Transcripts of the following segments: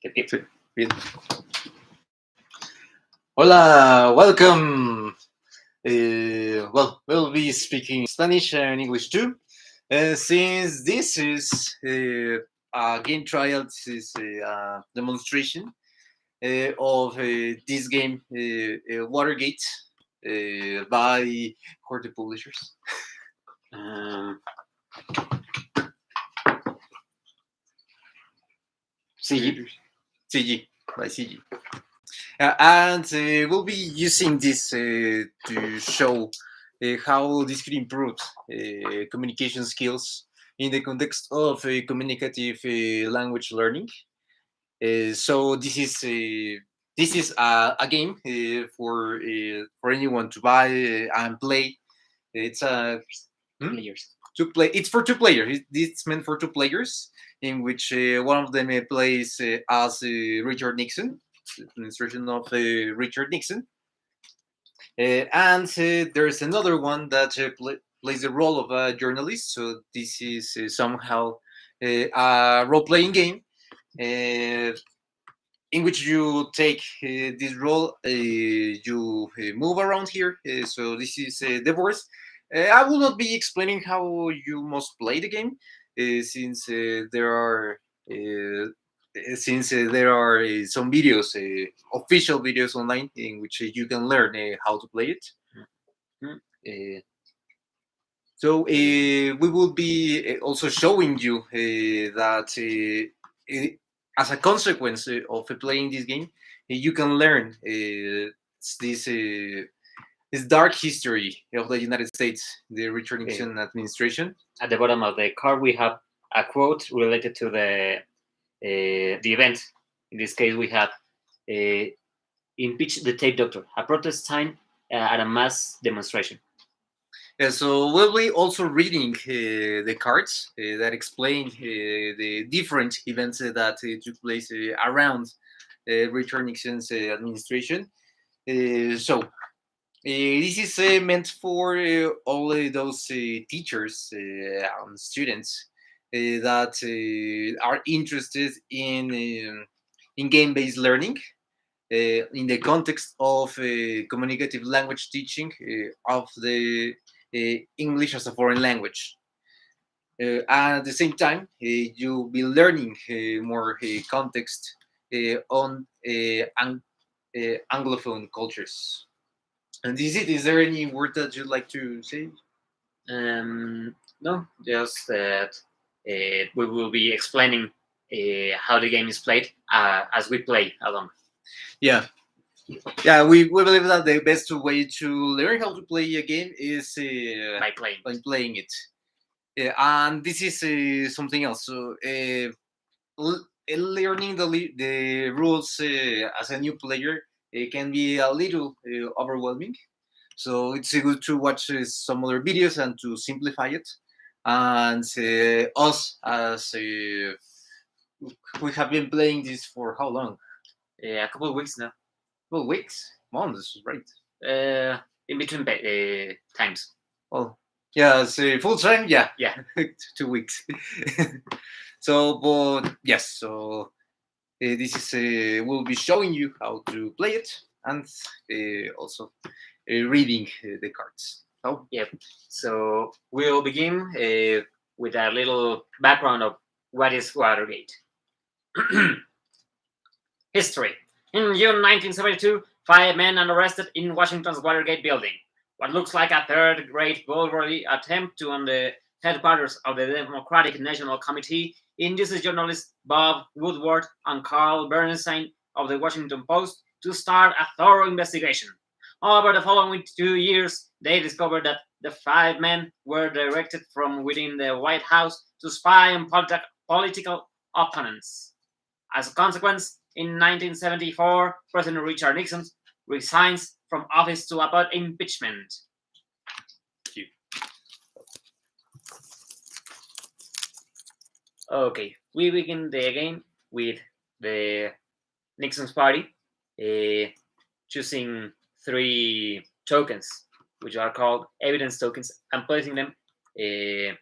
Sí, bien. Hola, welcome. We'll be speaking Spanish and English too. Since this is a game trial, this is a demonstration of this game, Watergate, by Corte Publishers. CG, by CG. And we'll be using this to show how this could improve communication skills in the context of communicative language learning. So this is a game for anyone to buy and play. It's a players. It's for two players. It's meant for two players, in which one of them plays as Richard Nixon, the administration of Richard Nixon, and there's another one that plays the role of a journalist. So this is somehow a role-playing game in which you take this role, you move around here. So this is the voice. I will not be explaining how you must play the game, since there are some videos, official videos online in which you can learn how to play it. So we will be also showing you that as a consequence of playing this game, you can learn this dark history of the United States, the Richard Nixon administration. At the bottom of the card, we have a quote related to the event. In this case, we have impeach the tape doctor, a protest sign at a mass demonstration. So we'll be also reading the cards that explain the different events that took place around Richard Nixon's administration. So this is meant for all those teachers and students that are interested in game-based learning in the context of communicative language teaching of the English as a foreign language. And at the same time, you'll be learning more context on Anglophone cultures. And is there any word that you'd like to say? No, just that we will be explaining how the game is played as we play along. Yeah, we believe that the best way to learn how to play a game is by playing it. And this is something else. So learning the rules as a new player can be a little overwhelming. So it's good to watch some other videos and to simplify it. And us, as we have been playing this for how long? A couple of weeks now. Well, weeks, months, right? In between times. Well, yeah, so full time, yeah, 2 weeks. So, but yes, so this is we'll be showing you how to play it and also reading the cards. Oh, yeah. So we'll begin with a little background of what is Watergate. History. In June 1972, 5 men are arrested in Washington's Watergate building. What looks like a third-rate burglary attempt to on the headquarters of the Democratic National Committee induces journalists Bob Woodward and Carl Bernstein of the Washington Post to start a thorough investigation. Over the following 2 years, they discovered that the 5 men were directed from within the White House to spy on political opponents. As a consequence, in 1974, President Richard Nixon resigns from office to avoid impeachment. Okay, we begin the game with the Nixon's party choosing 3 tokens, which are called evidence tokens, and placing them in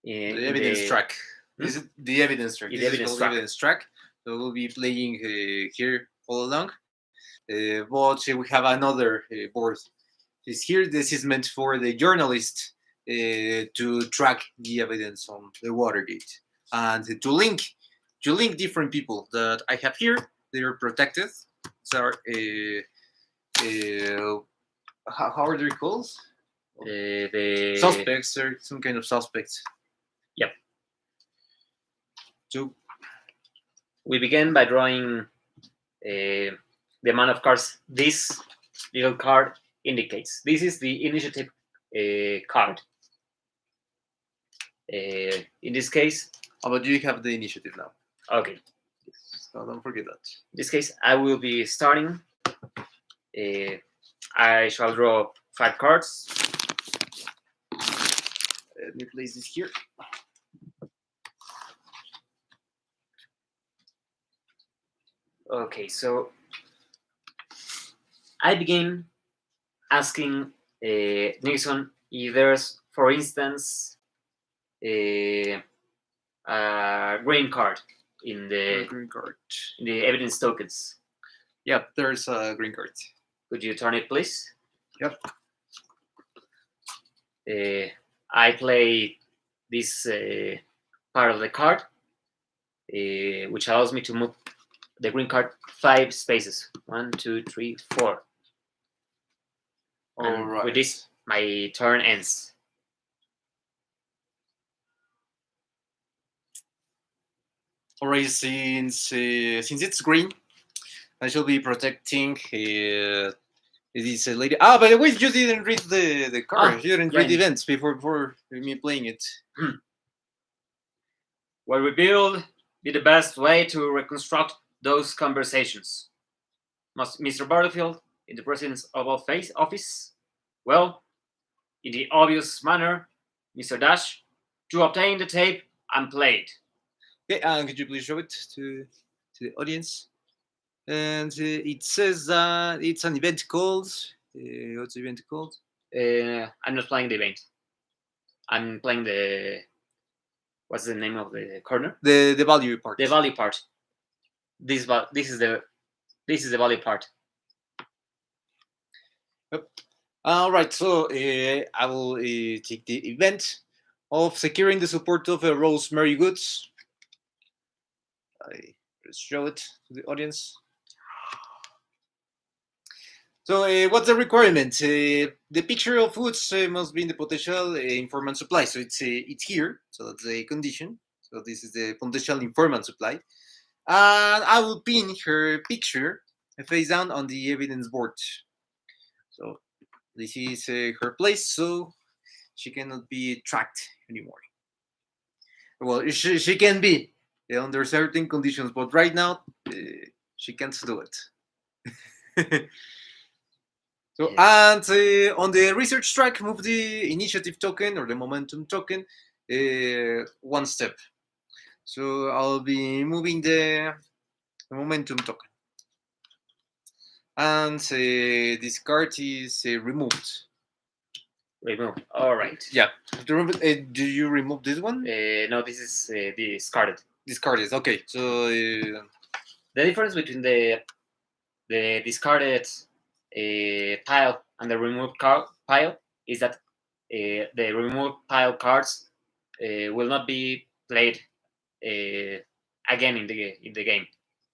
the evidence track. Is it the evidence track? The evidence track. So we'll be playing here all along. But we have another board. Is here. This is meant for the journalist to track the evidence on the Watergate and to link different people that I have here. They are protected. So how are they called? The Suspects or some kind of suspects. Yep. So we begin by drawing the amount of cards this little card indicates. This is the initiative card. In this case, but you have the initiative now. Okay. So don't forget that. In this case, I will be starting. I shall draw 5 cards. Let me place this here. Okay, so I begin asking Nixon if there's, for instance, a green card in the green card. in the evidence tokens. Yep, there's a green card. Could you turn it, please? Yep. I play this part of the card, which allows me to move the green card 5 spaces. 1, 2, 3, 4. All right. With this, my turn ends. All right. Since it's green, I shall be protecting this lady. By the way, you didn't read the card. You didn't read the events before me playing it. What we build be the best way to reconstruct those conversations. Mr. Butterfield, in the presence of our office, well, in the obvious manner, Mr. Dash, to obtain the tape and play it. Okay, and could you please show it to the audience? And it says that it's an event called. What's the event called? I'm not playing the event. I'm playing the. What's the name of the corner? The value part. The value part. This is the value part. Yep. All right. So I will take the event of securing the support of Rosemary Goods. I just show it to the audience. So what's the requirement? The picture of goods must be in the potential informant supply. So it's here. So that's the condition. So this is the potential informant supply. And I will pin her picture face down on the evidence board. So this is her place. So she cannot be tracked anymore. Well, she can be under certain conditions, but right now she can't do it. So, and on the research track, move the initiative token or the momentum token 1 step. So I'll be moving the momentum token. And this card is removed. Removed. All right. Yeah. Do you remove this one? No, this is discarded. Discarded. Okay. So the difference between the discarded pile and the removed pile is that the removed pile cards will not be played again in the game.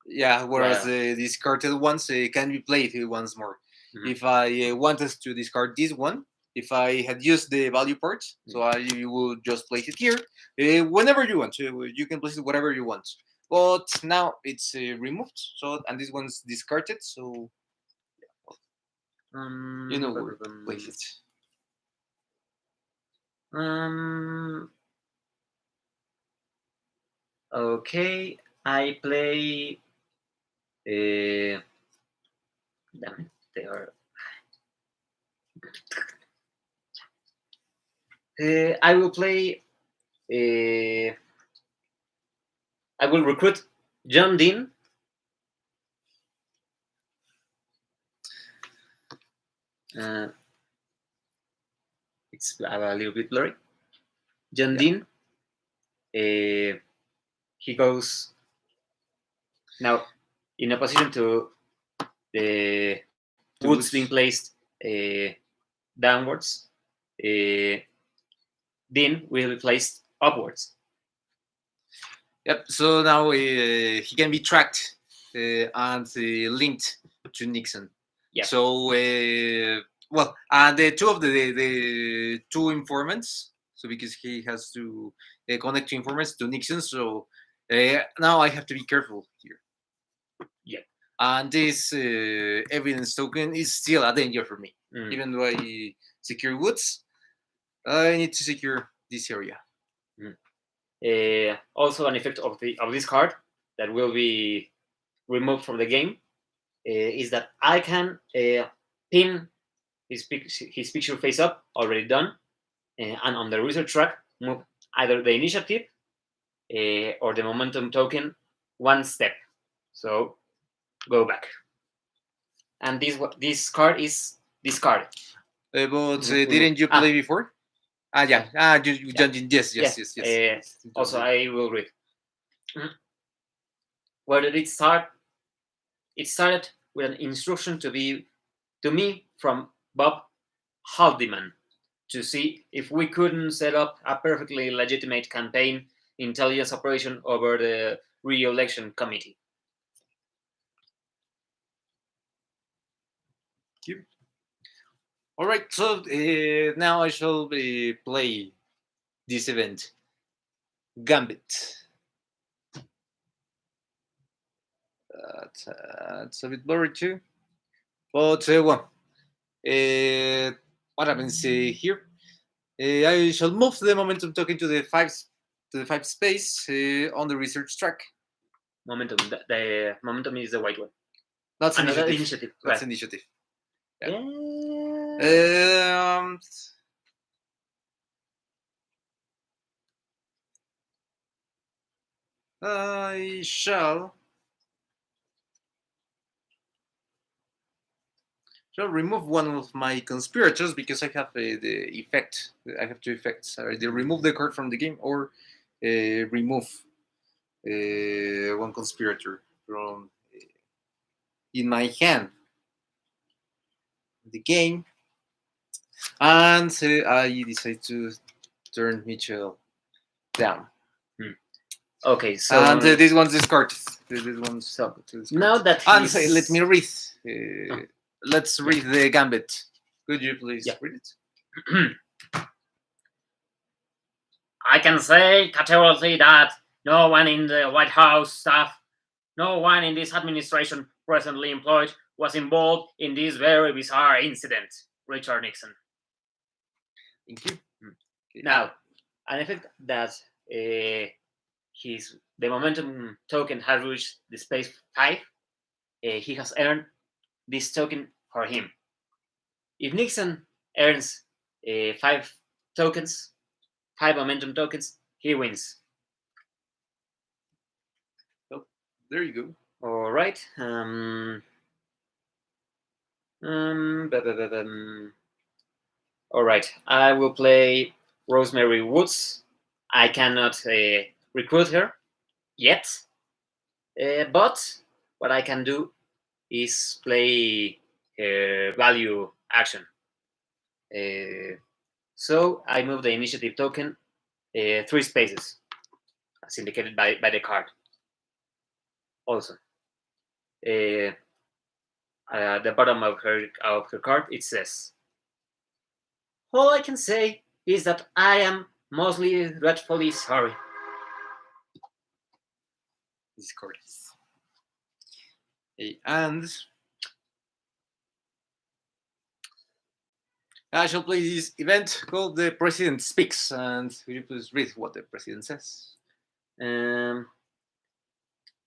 Yeah, whereas the discarded ones can be played once more. Mm-hmm. If I wanted to discard this one, if I had used the value part, so I will just place it here. Whenever you want, you can place it whatever you want. But now it's removed, so and this one's discarded, so you know where to place it. Okay, I play. Damn it, they are. I will play. I will recruit John Dean. It's a little bit blurry. John Dean. He goes Now, in opposition to the To woods woods. being placed downwards, Dean will be placed upwards. Yep. So now he can be tracked and linked to Nixon. Yep. So well, the two of the two informants. So because he has to connect to informants to Nixon. So now I have to be careful here. Yep. And this evidence token is still a danger for me. Mm. Even though I secure woods, I need to secure this area. Also, an effect of this card that will be removed from the game is that I can pin his picture face up, already done, and on the research track move either the initiative or the momentum token one step. So go back. And this card is discarded. But didn't you play before? Yeah. You yes. Also, I will read. Where did it start? It started with an instruction to me from Bob Haldeman to see if we couldn't set up a perfectly legitimate campaign intelligence operation over the re-election committee. All right. So now I shall play this event, Gambit. It's a bit blurry too, but well, what happens here? I shall move the momentum token to the five space on the research track. Momentum. The momentum is the white one. That's Another initiative. That's right. initiative. Yeah. I shall remove one of my conspirators because I have the effect. I have two effects: either remove the card from the game or remove one conspirator from in my hand. The game, and I decide to turn Mitchell down. Okay, so and this one's discarded. This one's so discarded. now that and let me read. Let's read the gambit. Could you please read it? I can say categorically that no one in the White House staff, no one in this administration presently employed was involved in this very bizarre incident. Richard Nixon. Thank you. Now, an effect that the momentum token has reached the space 5, he has earned this token for him. If Nixon earns 5 tokens, 5 momentum tokens, he wins. Oh, there you go. All right. All right. I will play Rosemary Woods. I cannot recruit her yet, but what I can do is play her value action. So I move the initiative token 3 spaces, as indicated by the card. Also, the bottom of her card, it says, all I can say is that I am mostly dreadfully sorry. This card is. And I shall play this event called The President Speaks. And will you please read what the president says?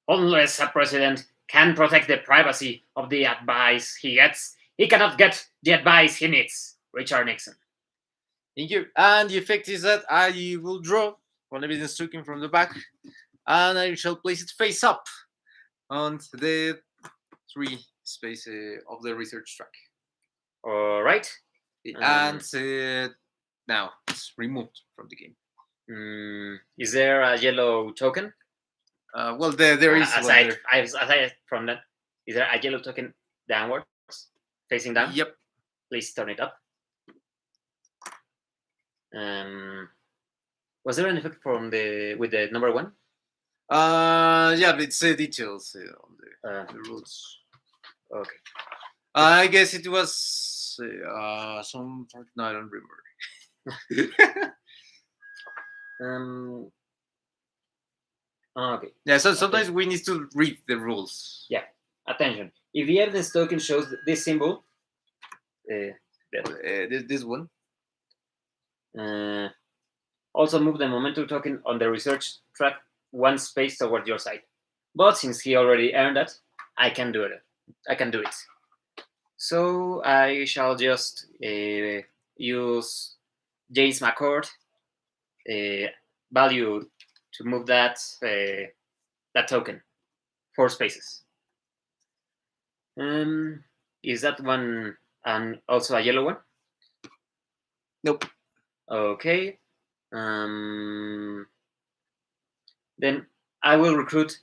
Unless a president can protect the privacy of the advice he gets, he cannot get the advice he needs. Richard Nixon. Thank you. And the effect is that I will draw one evidence token from the back, and I shall place it face up on the 3 space of the research track. All right. And now it's removed from the game. Is there a yellow token? Well, there is one Aside, there. aside from that, is there a yellow token downwards, facing down? Yep. Please turn it up. Um, was there an effect from the with the number one? Yeah, but it's details on the rules. Okay. I guess it was some part. No, I don't remember. Um. Okay. Yeah, so sometimes we need to read the rules. Yeah. Attention. If the evidence token shows this symbol, This one. also move the momentum token on the research track one space toward your side. But since he already earned that, I can do it. I can do it. So I shall just use James McCord value to move that token 4 spaces. Is that one and also a yellow one? Nope. Okay. Then I will recruit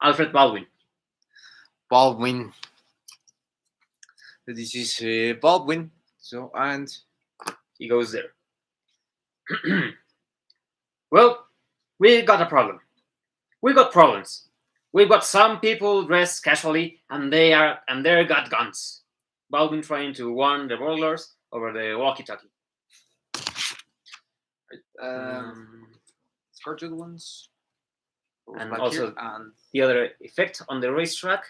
Alfred Baldwin. Baldwin. This is Baldwin. So and He goes there. Well, we got a problem. We got problems. We got some people dressed casually, and they got guns. Baldwin trying to warn the burglars over the walkie-talkie. cartoon ones. And also and the other effect on the racetrack,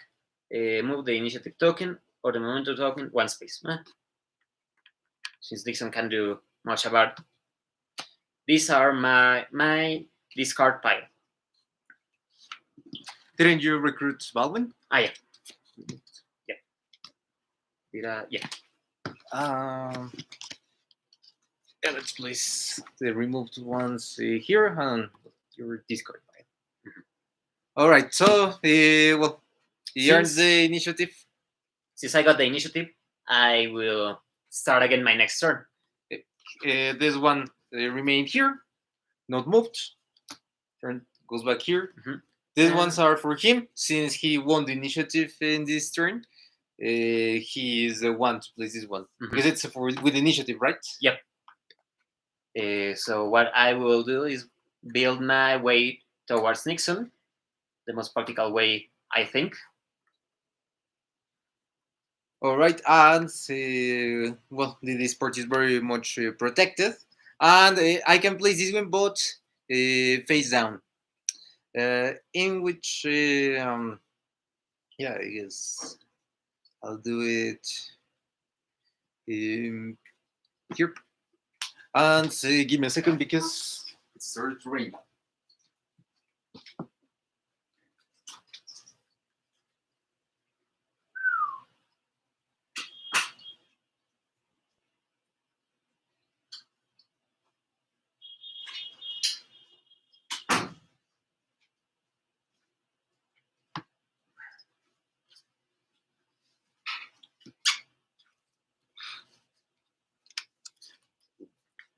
move the initiative token or the momentum token 1 space. Since Dixon can do much about it. These are my discard pile. Didn't you recruit Baldwin? Yeah. Yeah. Yeah, let's place the removed ones here and your discard pile. All right, so well, he earns the initiative. Since I got the initiative, I will start again my next turn. This one remained here, not moved. Turn goes back here. These ones are for him since he won the initiative in this turn. He is the one to place this one because it's for with initiative, right? Yep. So what I will do is build my way towards Nixon, the most practical way, I think. All right, and well, this part is very much protected, and I can place this one both face down, in which yeah, I guess I'll do it here, and give me a second because it started to rain.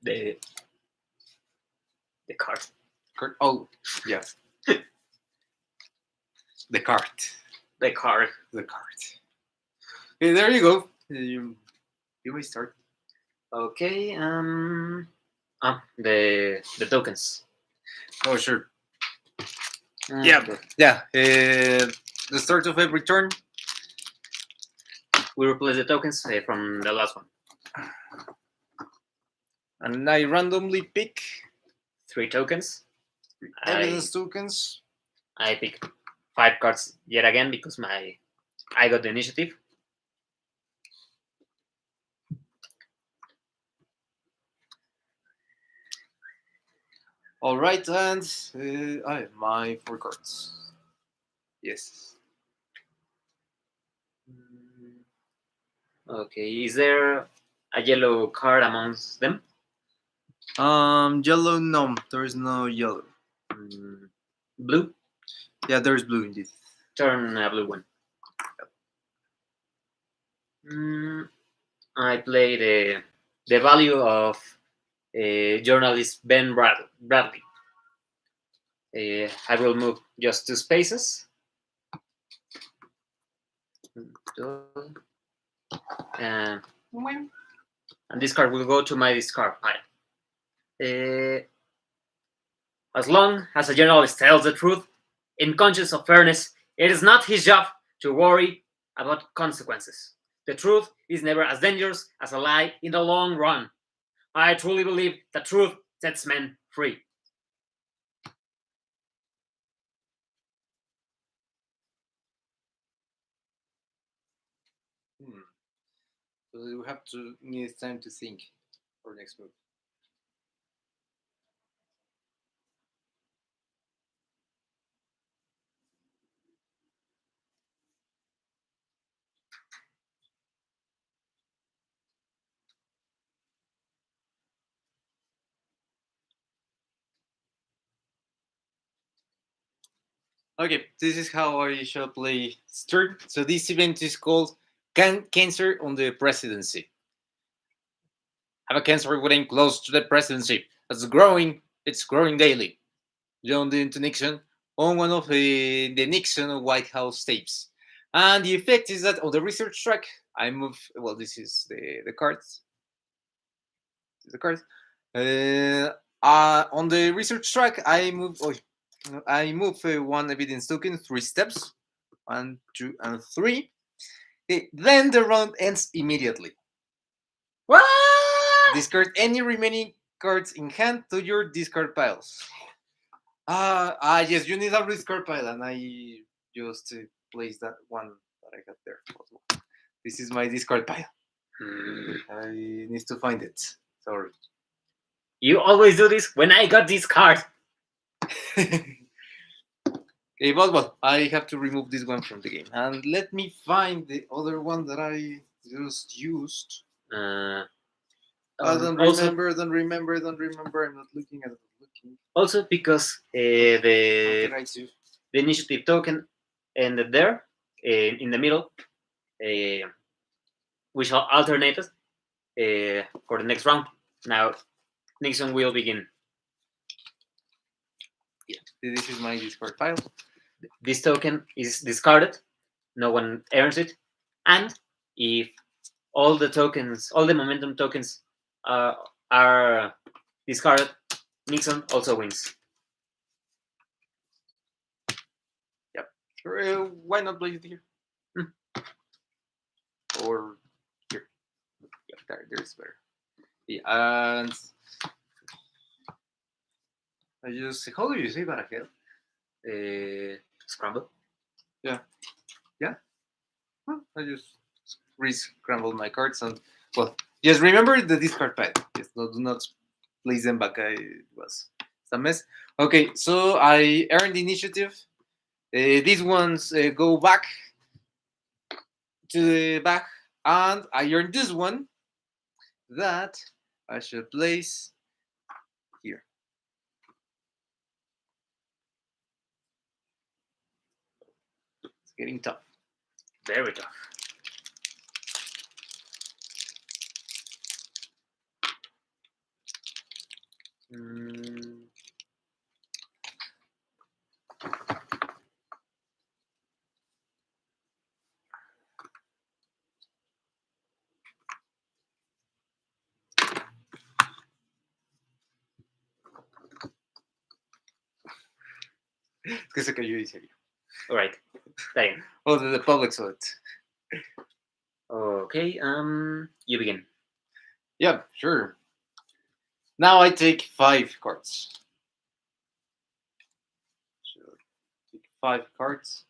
The card. Oh, yeah. The card. The card. The card. Okay, there you go. You may start. Okay. The tokens. Oh, sure. Yeah. The start of every turn, we replace the tokens from the last one. And I randomly pick 3 tokens. Evidence tokens. I pick 5 cards yet again because I got the initiative. All right, and I have my 4 cards. Yes. Okay, is there a yellow card amongst them? Yellow, no, there is no yellow. Blue? Yeah, there's blue indeed. Turn a blue one. I play the value of journalist Ben Bradley. I will move just 2 spaces. And, and this card will go to my discard pile. As long as a journalist tells the truth, in conscience of fairness, it is not his job to worry about consequences. The truth is never as dangerous as a lie in the long run. I truly believe that truth sets men free. So we have to need time to think for next move. Okay, this is how I shall play Stern. So this event is called Cancer on the Presidency. Have a cancer getting close to the presidency. It's growing daily. John to Nixon on one of the Nixon White House tapes. And the effect is that on the research track, I move. Well, this is the cards. This is the cards. On the research track, I move. I move one evidence token 3 steps, 1, 2, and 3. Then the round ends immediately. What? Discard any remaining cards in hand to your discard piles. Yes, you need a discard pile, and I just place that one that I got there. This is my discard pile. I need to find it. Sorry. You always do this when I got this card. Okay, well, I have to remove this one from the game. And let me find the other one that I just used. I don't remember. I'm not looking at it. Also, because the initiative token ended there, in the middle, we shall alternate it for the next round. Now, Nixon will begin. Yeah, this is my discard pile. This token is discarded. No one earns it. And if all the momentum tokens are discarded, Nixon also wins. Yep. Why not place it here? Or here. Yep, there's better. Yeah, and I just, how do you say that again? Scramble. Yeah. Well, I just re-scrambled my cards and, well, just remember the discard pile. Yes, no, do not place them back. It was a mess. Okay, so I earned the initiative. These ones go back to the back, and I earned this one that I should place here. It's getting tough. Very tough. Es que se cayó y serio. All right. Diane. Oh, the public saw it. Okay. You begin. Yeah, sure. Now I take 5 cards. So take 5 cards.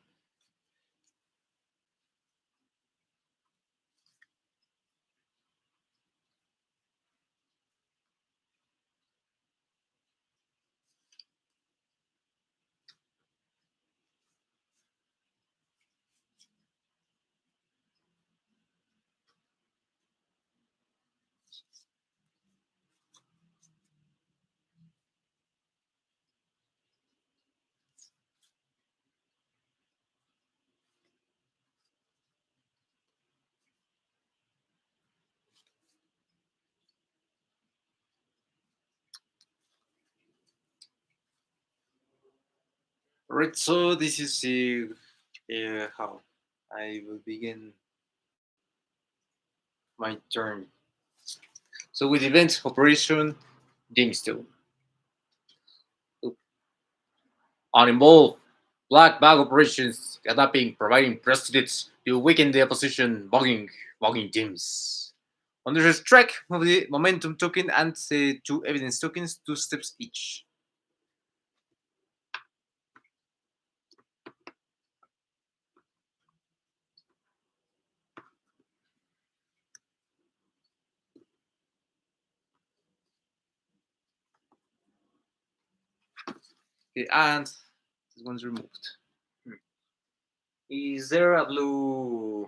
Alright, so this is how I will begin my turn. So with event Operation Jamestown. Uninvolved black bag operations, kidnapping, providing prostitutes to weaken the opposition, bugging teams. Under the track of the momentum token and two evidence tokens, 2 steps each. Okay, and this one's removed. Is there a blue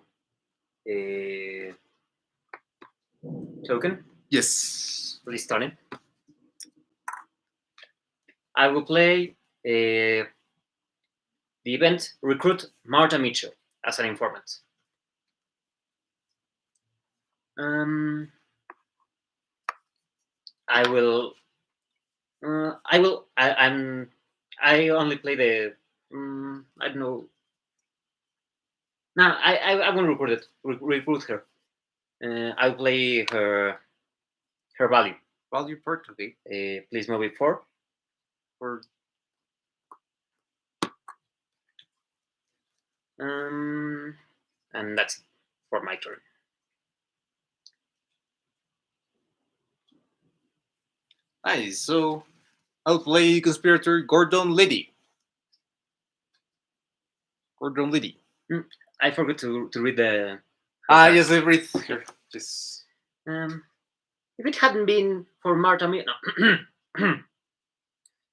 token? Yes. Please turn it. I will play the event Recruit Martha Mitchell as an informant. I will. I will. I'm. I only play the. I don't know. No, I won't recruit it. Recruit her. I'll play her value. Value part, okay. Please move it 4. For And that's it for my turn. nice. So I'll play conspirator Gordon Liddy. Gordon Liddy. I forgot to read the. Yes, I read here. Just If it hadn't been for Martha Mitchell,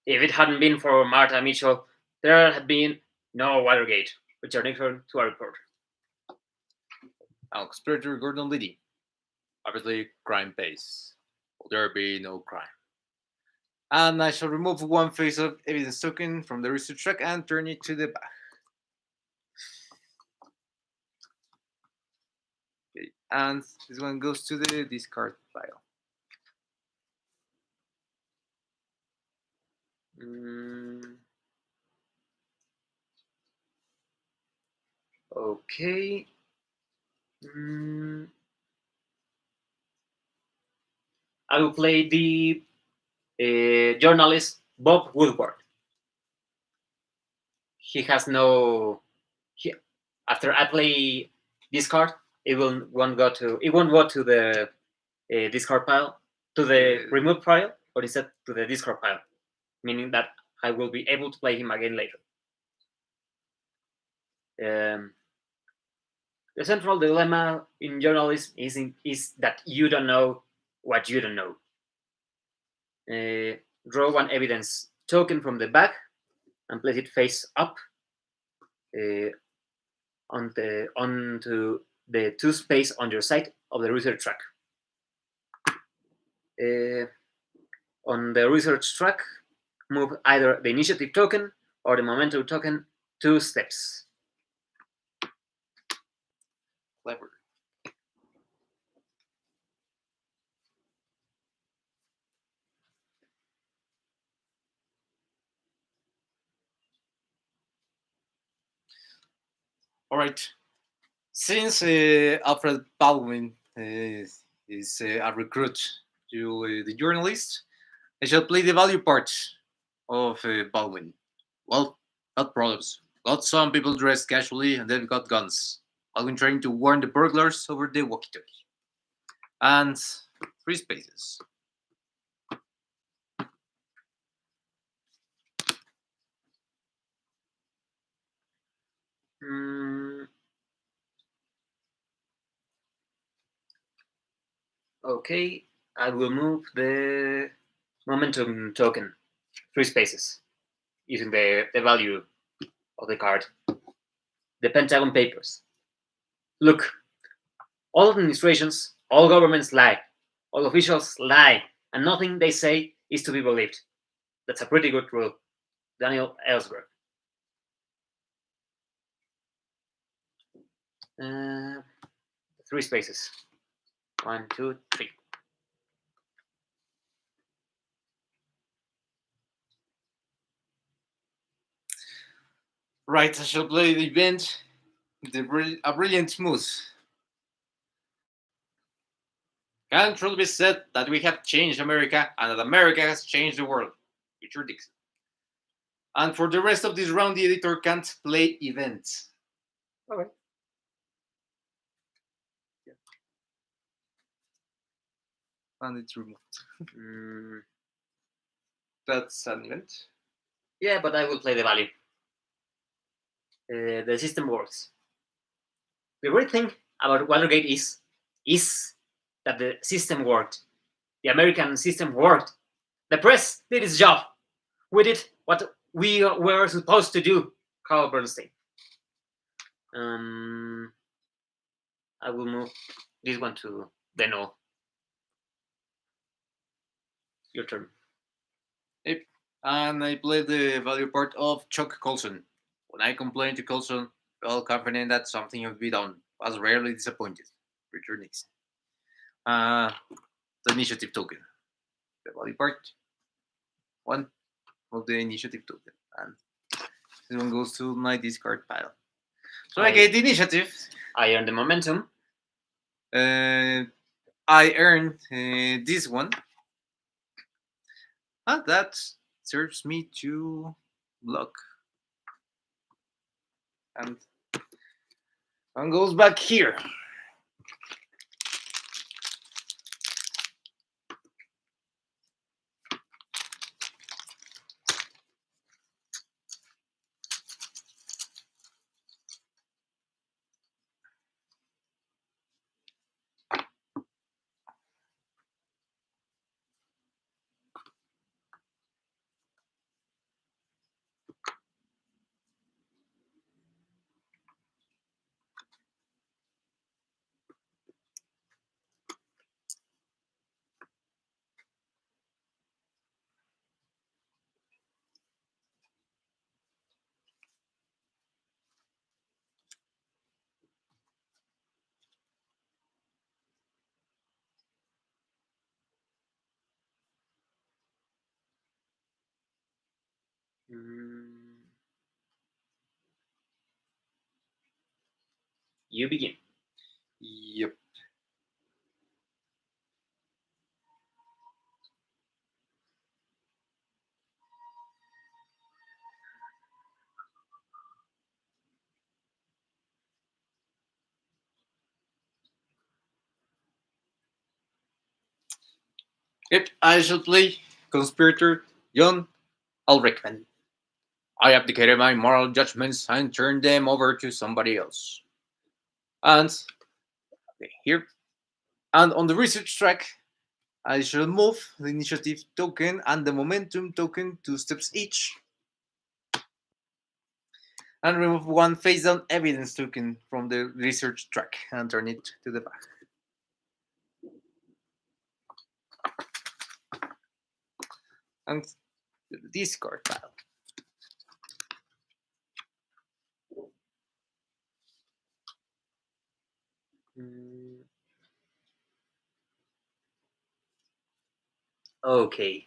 if it hadn't been for Martha Mitchell, there had been no Watergate. Returning her to our report. conspirator Gordon Liddy. Obviously, crime pays. Will there be no crime? And I shall remove one face of evidence token from the research track and turn it to the back. Okay, and this one goes to the discard pile. Okay. I will play the journalist Bob Woodward. He has no. After I play this card, it won't go to the discard pile, to the remove pile, or instead to the discard pile, meaning that I will be able to play him again later. The central dilemma in journalism is that you don't know what you don't know. Draw one evidence token from the back and place it face up onto the 2 space on your side of the research track. On the research track, move either the initiative token or the momentum token 2 steps. Clever. All right. Since Alfred Baldwin is a recruit to the journalist, I shall play the value part of Baldwin. Well, got problems. Got some people dressed casually and they've got guns. Baldwin trying to warn the burglars over the walkie-talkie. And 3 spaces. Okay, I will move the momentum token 3 spaces using the value of the card. The Pentagon Papers. Look, all administrations, all governments lie, all officials lie, and nothing they say is to be believed. That's a pretty good rule. Daniel Ellsberg. 3 spaces. 1, 2, 3. Right, I shall play the event, a brilliant moose. Can truly be said that we have changed America and that America has changed the world. Richard Dixon. And for the rest of this round, the editor can't play events. Okay. And it's removed. Mm, That's an event. yeah, but I will play the value. The system works. The great thing about Watergate is that the system worked. The American system worked. The press did its job. We did what we were supposed to do. Carl Bernstein. Um, I will move this one to the null. Your turn. Yep. And I played the value part of Chuck Colson. When I complained to Colson, felt confident that something would be done. Was rarely disappointed. Richard Nixon. Uh, the initiative token. The value part. One of the initiative token. And this one goes to my discard pile. So I get the initiative. I earn the momentum. I earn this one. And that serves me to block. And one goes back here. You begin. Yep. Yep, I shall play Conspirator John Ulrichman. I abdicated my moral judgments and turned them over to somebody else. And here, and on the research track, I shall move the initiative token and the momentum token 2 steps each. And remove one face down evidence token from the research track and turn it to the back. And the discard pile. Okay.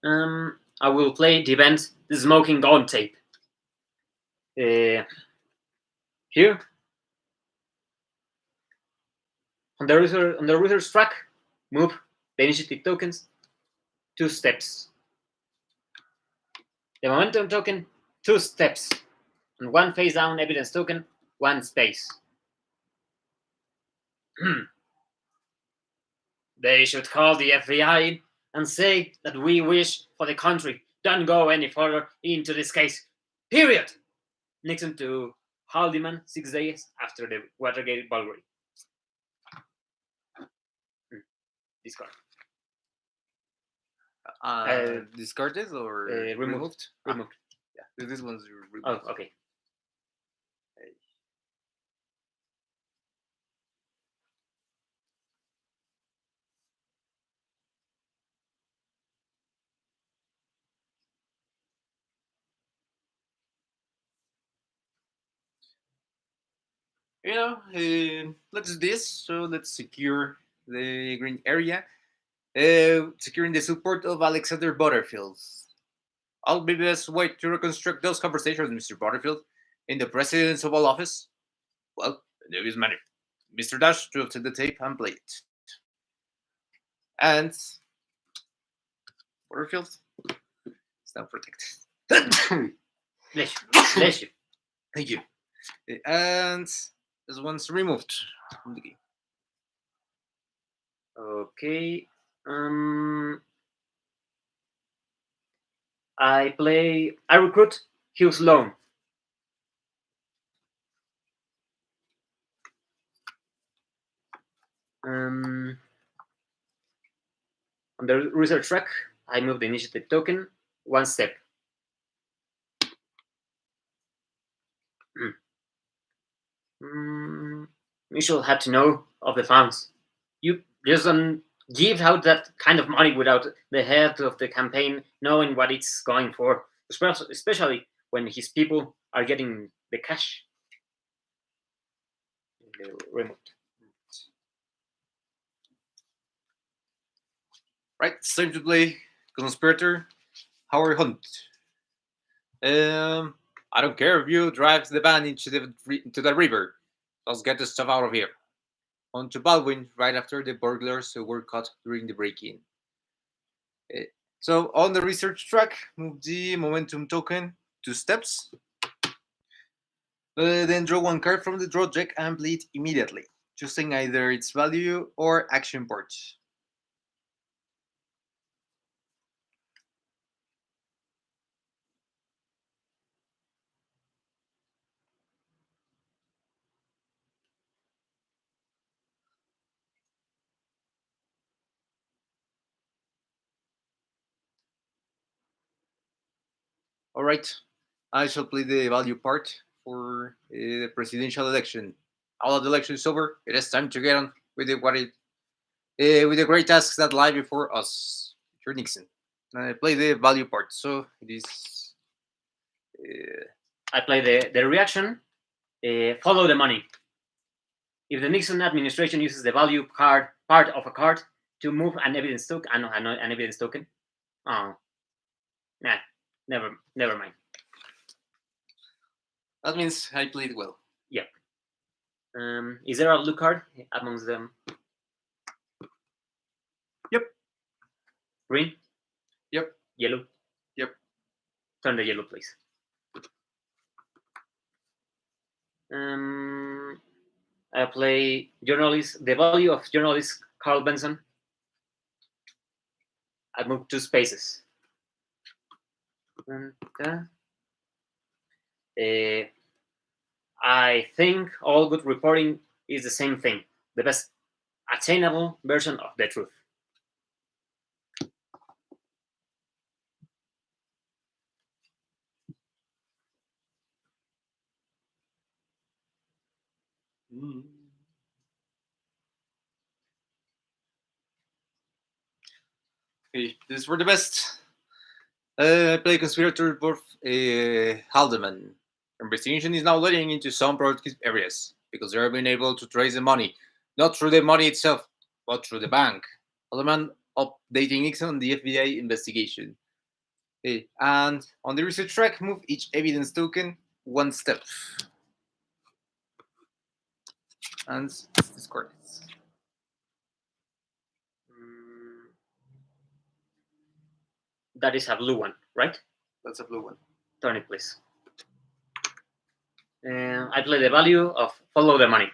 I will play the event The Smoking Gun Tape. Here. On the research track, move the initiative tokens 2 steps. The momentum token 2 steps. And one face down evidence token 1 space. They should call the FBI and say that we wish for the country. Don't go any further into this case. Period. Nixon to Haldeman 6 days after the Watergate burglary. Discard. Discarded or removed? Removed. Yeah, this one's removed. Oh, okay. Let's do this. So let's secure the green area. Securing the support of Alexander Butterfield. I'll be the best way to reconstruct those conversations, Mr. Butterfield. In the president's Oval Office, well, in the obvious manner. Mr. Dash drew up the tape and played it. And Waterfield is now protected. Bless you. Bless you. Thank you. And this one's removed from the game. Okay. I recruit Hugh Sloan. On the research track, I move the initiative token one step. Mitchell had to know of the funds. You just don't give out that kind of money without the head of the campaign knowing what it's going for, especially when his people are getting the cash. The remote. Right, it's time to play Conspirator Howard Hunt. I don't care if you drive the van into the river. Let's get the stuff out of here. On to Baldwin right after the burglars were caught during the break-in. So on the research track, move the momentum token 2 steps. Then draw 1 card from the draw deck and play it immediately, choosing either its value or action part. Alright, I shall play the value part for the presidential election. All of the election is over. It is time to get on with with the great tasks that lie before us. You're Nixon. I play the value part, so it is. I play the reaction. Follow the money. If the Nixon administration uses the value card part of a card to move an evidence token, an evidence token. Oh, nah, never mind. That means I played well. Yep. Is there a blue card amongst them? Yep. Green? Yep. Yellow? Yep. Turn the yellow, please. I play journalist. The value of journalist Carl Benson. I move 2 spaces. I think all good reporting is the same thing, the best attainable version of the truth. Okay, this is for the best. I play Conspirator Wolf Haldeman. Investigation is now leading into some broadcast areas because they have been able to trace the money, not through the money itself, but through the bank. Haldeman updating Nixon on the FBI investigation. And on the research track, move each evidence token 1 step. And discard it. That is a blue one, right? That's a blue one. Turn it, please. I play the value of follow the money.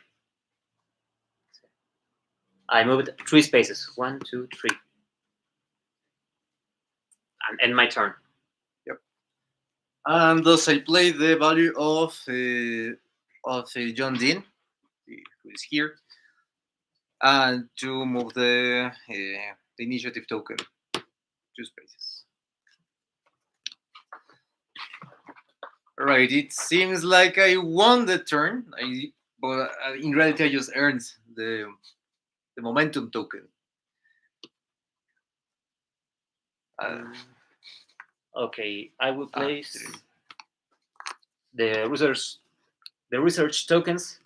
I moved 3 spaces. 1, 2, 3. And end my turn. Yep. And thus I play the value of John Dean, who is here, and to move the initiative token 2 spaces. Right, it seems like I won the turn, but in reality I just earned the momentum token. Okay, I will place the research tokens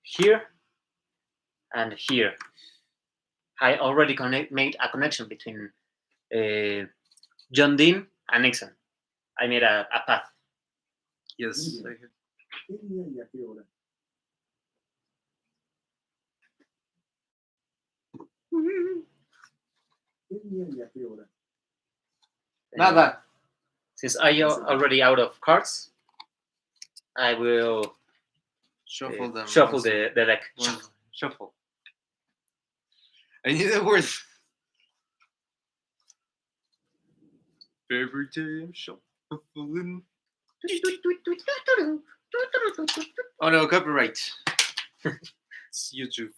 here and here. I already made a connection between John Dean and Nixon. I made a path. Yes. I have. Nada. Since I am already out of cards, I will Shuffle them. shuffle the deck. Shuffle. I need a word. Every day I'm shuffling. Oh no, copyright. It's YouTube.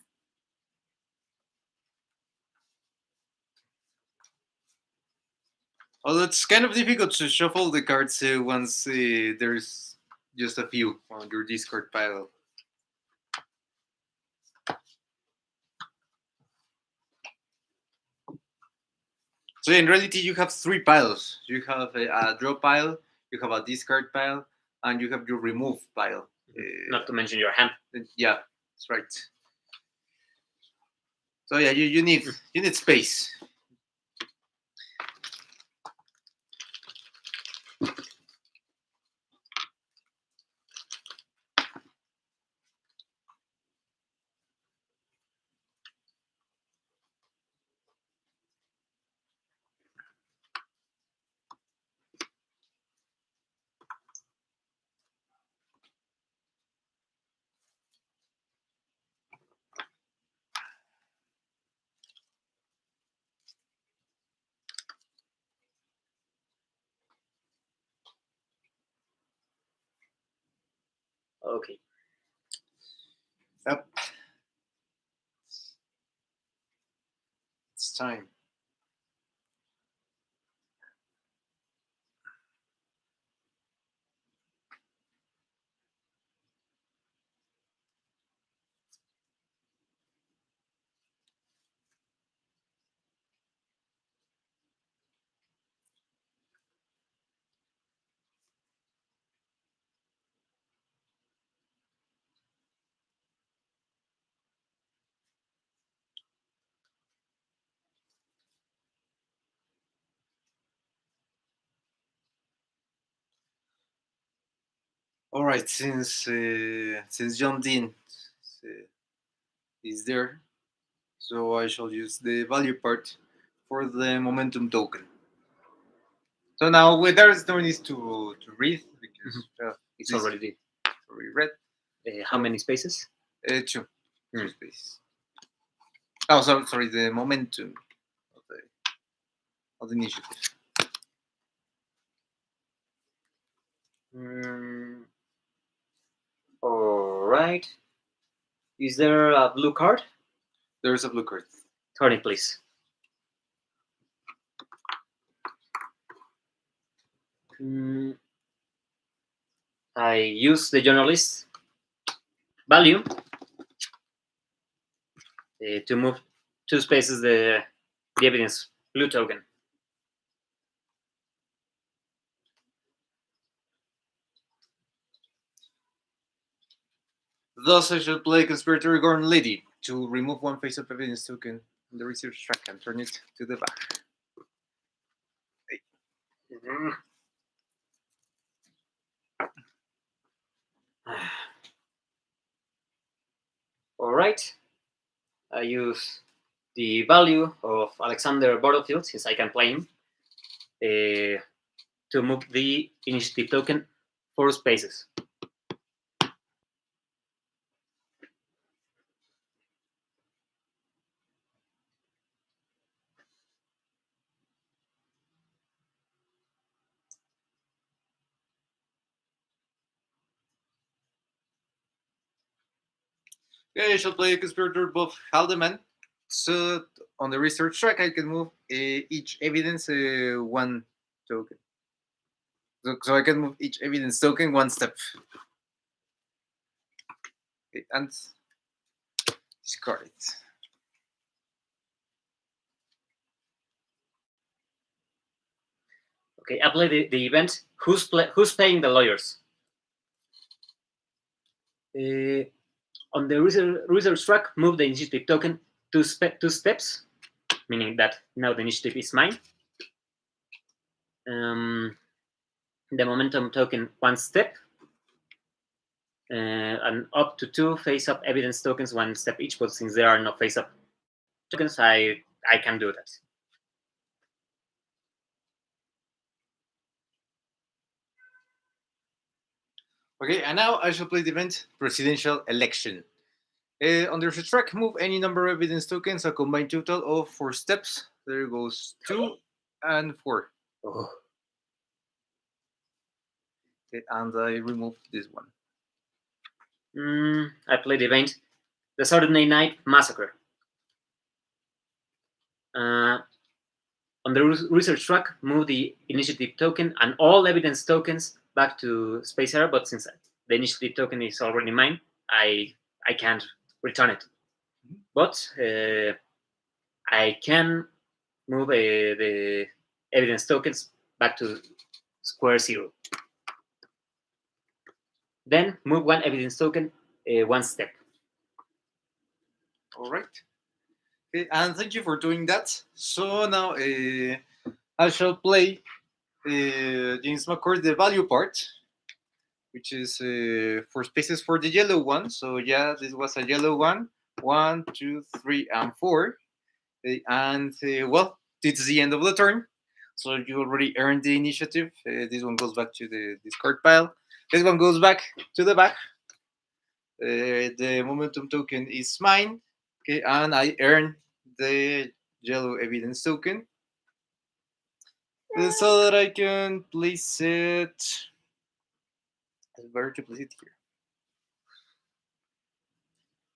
Although it's kind of difficult to shuffle the cards once there's just a few on your discard pile. So in reality, you have three piles. You have a draw pile, you have a discard pile, and you have your remove pile. Not to mention your hand. Yeah, that's right. So yeah, you need space. Okay. Yep. It's time. All right, since John Dean is there, so I shall use the value part for the momentum token. So now there's no need to read because It's already read. how many spaces? Two spaces. Oh, sorry, the momentum of the initiative. All right. Is there a blue card? There's a blue card. Turn it, please. I use the journalist value to move 2 spaces the evidence blue token. Thus, I shall play Conspiratory Gordon Lady to remove 1 face of evidence token in the research track and turn it to the back. All right. I use the value of Alexander Butterfield, since I can play him, to move the initiative token 4 spaces. Okay, I shall play a Conspirator above Haldeman. So on the research track, I can move each evidence 1 token. So I can move each evidence token 1 step. Okay, and discard it. Okay, I play the event. Who's paying the lawyers? On the research track, move the initiative token 2 steps, meaning that now the initiative is mine. The momentum token 1 step, and up to 2 face-up evidence tokens one step each. But since there are no face-up tokens, I can do that. Okay, and now I shall play the event Presidential Election. Under the track, move any number of evidence tokens, a combined total of 4 steps. There goes 2 and 4. Oh. Okay, and I remove this one. I play the event the Saturday Night Massacre. On the research track, move the initiative token and all evidence tokens back to space error, but since the initiative token is already mine, I can't return it. But I can move the evidence tokens back to square zero. Then move one evidence token one step. All right. Okay, and thank you for doing that. So now I shall play James McCord, the value part, which is 4 spaces for the yellow one. So yeah, this was a yellow one. 1, 2, 3, and 4. And well, it's the end of the turn. So you already earned the initiative. This one goes back to the discard pile. This one goes back to the back. The momentum token is mine. Okay, and I earn the yellow evidence token so that I can place it. It's better to place it here.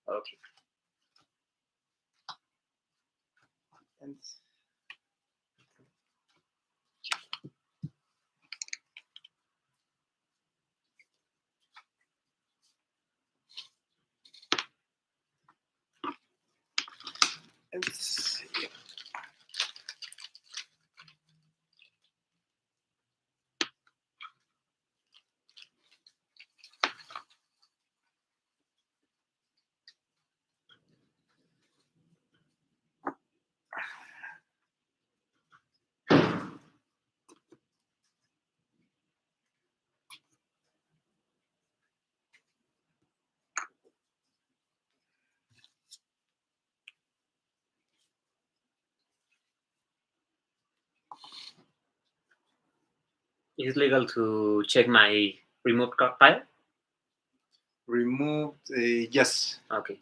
Okay. And yeah. Is it legal to check my removed card pile? Removed. Yes. Okay.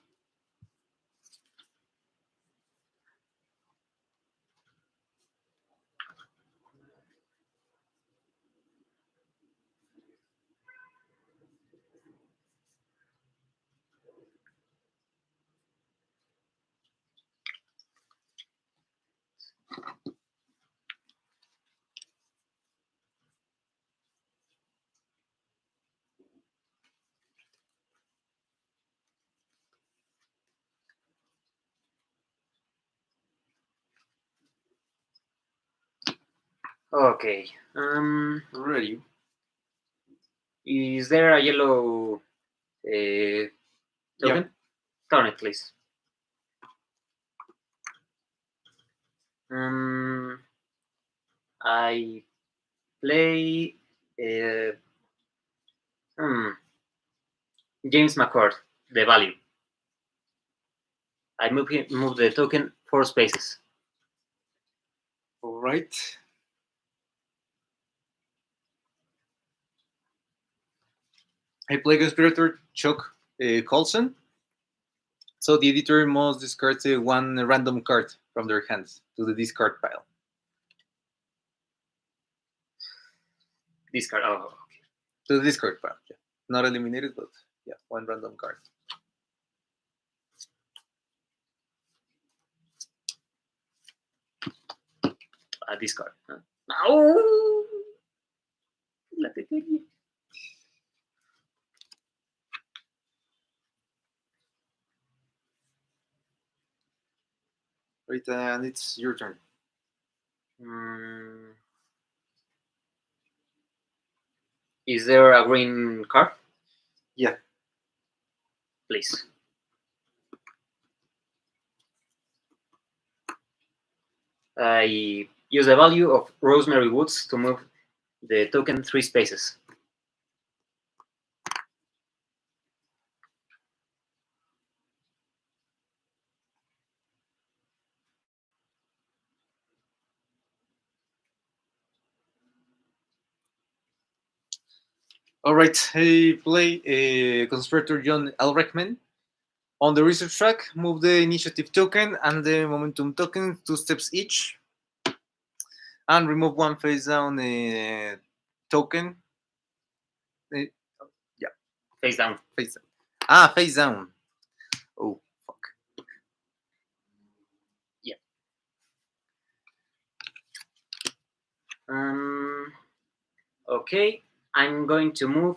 Okay. Ready. Is there a yellow token? Yeah. Turn it, please. I play James McCord, the value. I move the token 4 spaces. All right. I play Conspirator Chuck Colson. So the editor must discard one random card from their hands to the discard pile. Discard. Oh, okay. To the discard pile. Yeah. Not eliminated, but yeah, one random card. Discard. No! La pequeña. Right, and it's your turn. Is there a green card? Yeah. Please. I use the value of Rosemary Woods to move the token 3 spaces. All right, hey, play Conspirator John Elrichman. On the research track, move the initiative token and the momentum token 2 steps each, and remove one face down token. Uh, yeah, Face down. face down. Ah, face down. Oh, fuck. Yeah. Okay, I'm going to move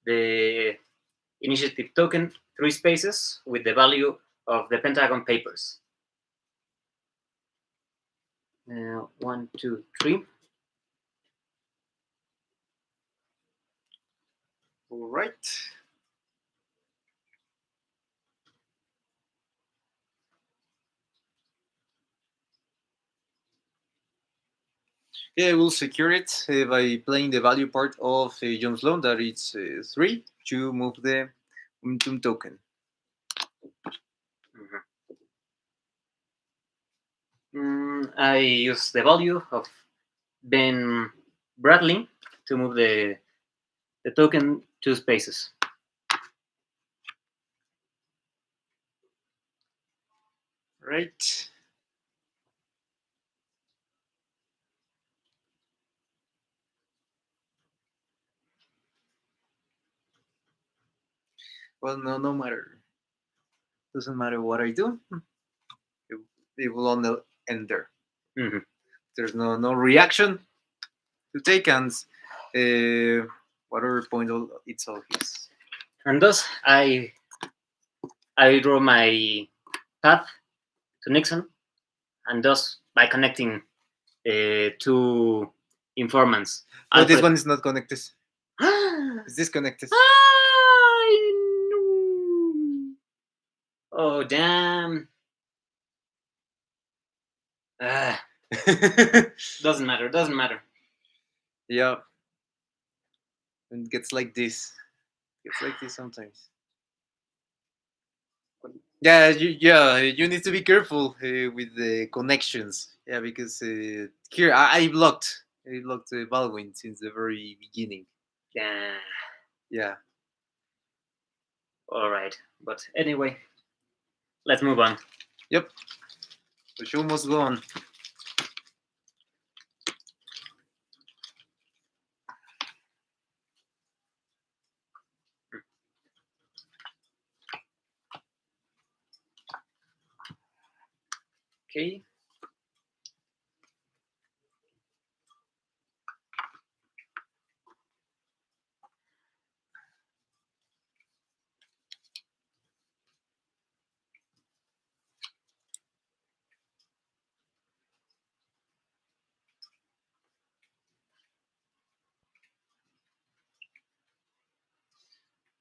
the initiative token 3 spaces with the value of the Pentagon papers. 1, 2, 3. All right. Yeah, we'll secure it by playing the value part of John's loan, that it's 3, to move the momentum token. I use the value of Ben Bradley to move the token 2 spaces. Right. Well, no matter. Doesn't matter what I do. It will only end there. Mm-hmm. There's no reaction to take, and whatever point it's all his. And thus, I draw my path to Nixon, and thus by connecting 2 informants. But this one is not connected. It's disconnected. Oh damn! Doesn't matter. Doesn't matter. Yeah. It gets like this. It gets like this sometimes. Yeah, you need to be careful with the connections. Yeah, because here I blocked Baldwin since the very beginning. Yeah. Yeah. All right. But anyway, let's move on. Yep. The show must go on. Okay.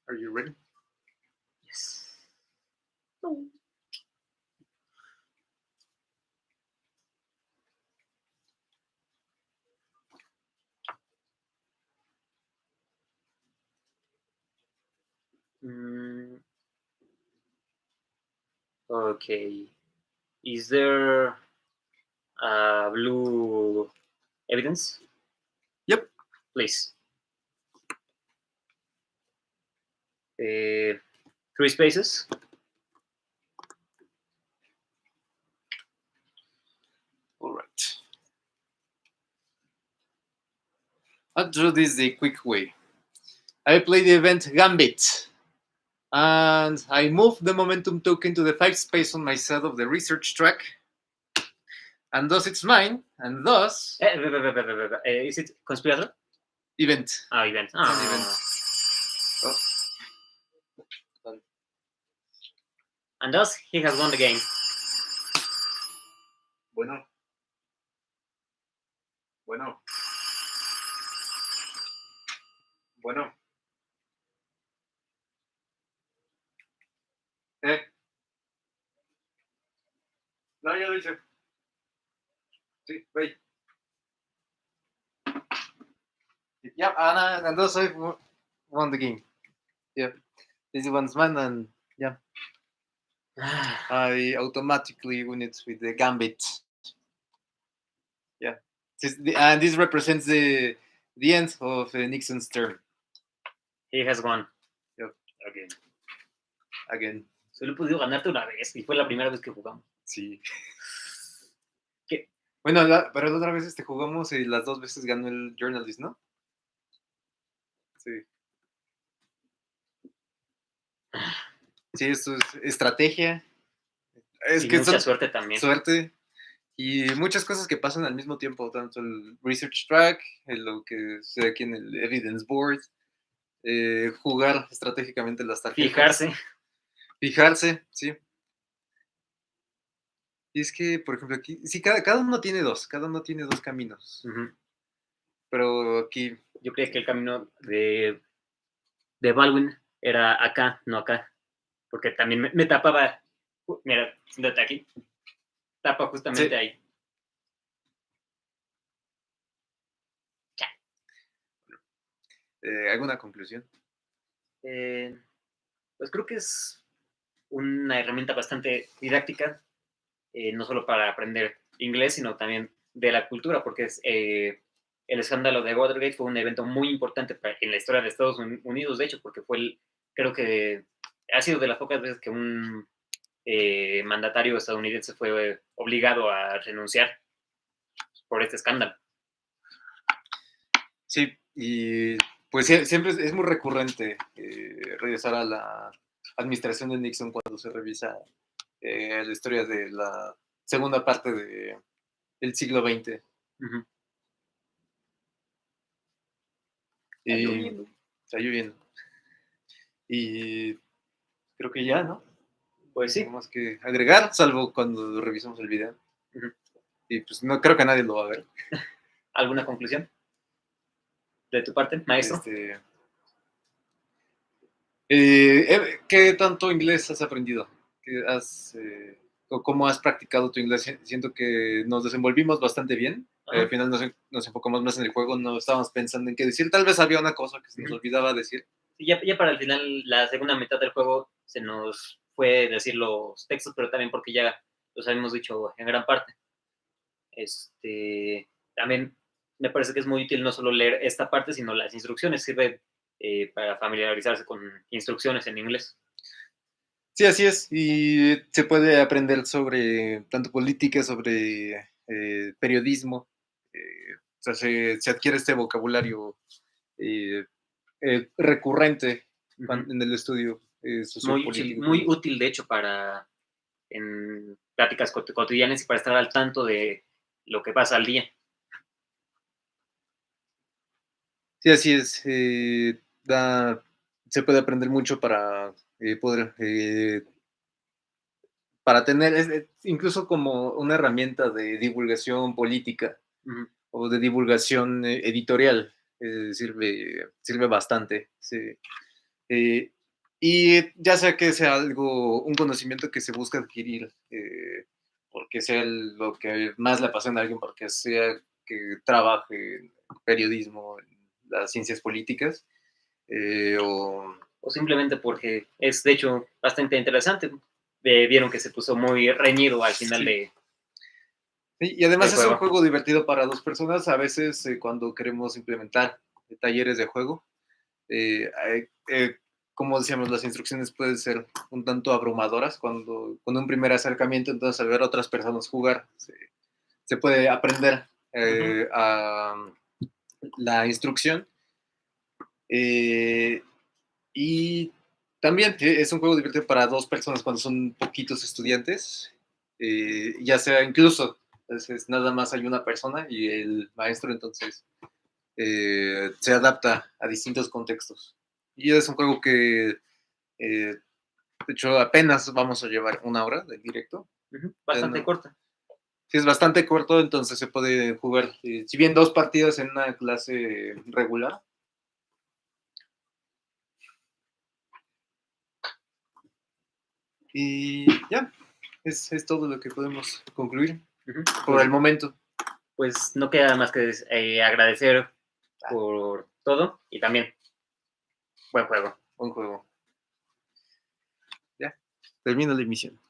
Are you ready? Yes. No. Okay. Is there blue evidence? Yep. Please. 3 spaces. All right. I'll do this the quick way. I play the event Gambit, and I move the momentum token to the 5 space on my side of the research track, and thus it's mine, and thus Is it conspirator? event. Ah, event. An event. Oh. Done. And thus he has won the game. Bueno. Bueno. Bueno. No, ya lo hice. Sí, wait. Yeah, and thus I won the game. Yeah. This one's mine, and yeah. I automatically win it with the Gambit. Yeah. And this represents the end of Nixon's term. He has won. Yep. Okay. Again. Solo he podido ganarte una vez y fue la primera vez que jugamos. Sí. ¿Qué? Bueno, pero la otra vez jugamos y las 2 veces ganó el Journalist, ¿no? Sí. Sí, esto es estrategia. Es Y que mucha son suerte también. suerte y muchas cosas que pasan al mismo tiempo, tanto el research track, lo que se ve aquí en el evidence board, jugar estratégicamente las tarjetas. Fijarse, sí. Y es que, por ejemplo, aquí, sí, cada uno tiene dos caminos. Uh-huh. Pero aquí... Yo creía que el camino de Baldwin era acá, no acá. Porque también me tapaba. Mira, siéntate aquí. Tapa justamente sí. ahí. ¿Alguna conclusión? Pues creo que es una herramienta bastante didáctica, no solo para aprender inglés, sino también de la cultura, porque es, el escándalo de Watergate fue un evento muy importante en la historia de Estados Unidos, de hecho, porque creo que ha sido de las pocas veces que un mandatario estadounidense fue obligado a renunciar por este escándalo. Sí, y pues siempre es muy recurrente regresar a la administración de Nixon cuando se revisa la historia de la segunda parte del siglo XX. Uh-huh. Está lloviendo. Está lloviendo. Y creo que ya, ¿no? Pues sí. No más que agregar, salvo cuando revisamos el video. Uh-huh. Y pues no creo que nadie lo va a ver. ¿Alguna conclusión de tu parte, maestro? ¿Qué tanto inglés has aprendido? ¿Cómo has practicado tu inglés? Siento que nos desenvolvimos bastante bien. Al final nos enfocamos más en el juego, no estábamos pensando en qué decir. Tal vez había una cosa que se nos olvidaba decir. Sí, ya para el final, la segunda mitad del juego, se nos fue decir los textos, pero también porque ya los habíamos dicho en gran parte. También me parece que es muy útil no solo leer esta parte, sino las instrucciones. Sirve para familiarizarse con instrucciones en inglés. Sí, así es. Y se puede aprender sobre tanto política, sobre periodismo. O sea, se adquiere este vocabulario recurrente en el estudio sociopolítico. Muy útil, de hecho, para en pláticas cotidianas y para estar al tanto de lo que pasa al día. Sí, así es. Se puede aprender mucho para poder, para tener, incluso como una herramienta de divulgación política o de divulgación editorial, sirve bastante. Sí. Y ya sea que sea un conocimiento que se busca adquirir, porque sea lo que más le apasiona a alguien, porque sea que trabaje en periodismo, en las ciencias políticas, o simplemente porque es, de hecho, bastante interesante. Vieron que se puso muy reñido al final de... Sí, y además es un juego divertido para dos personas. A veces cuando queremos implementar talleres de juego, como decíamos, las instrucciones pueden ser un tanto abrumadoras con un primer acercamiento. Entonces, al ver a otras personas jugar, se puede aprender a la instrucción. Y también es un juego divertido para dos personas cuando son poquitos estudiantes, ya sea incluso, entonces nada más hay una persona y el maestro, entonces se adapta a distintos contextos. Y es un juego que, de hecho, apenas vamos a llevar 1 hora de directo. Bastante corta. Sí, es bastante corto, entonces se puede jugar, si bien 2 partidas en una clase regular. Y ya, es todo lo que podemos concluir por el momento. Pues no queda más que agradecer por todo y también buen juego. Buen juego. Ya, termino la emisión.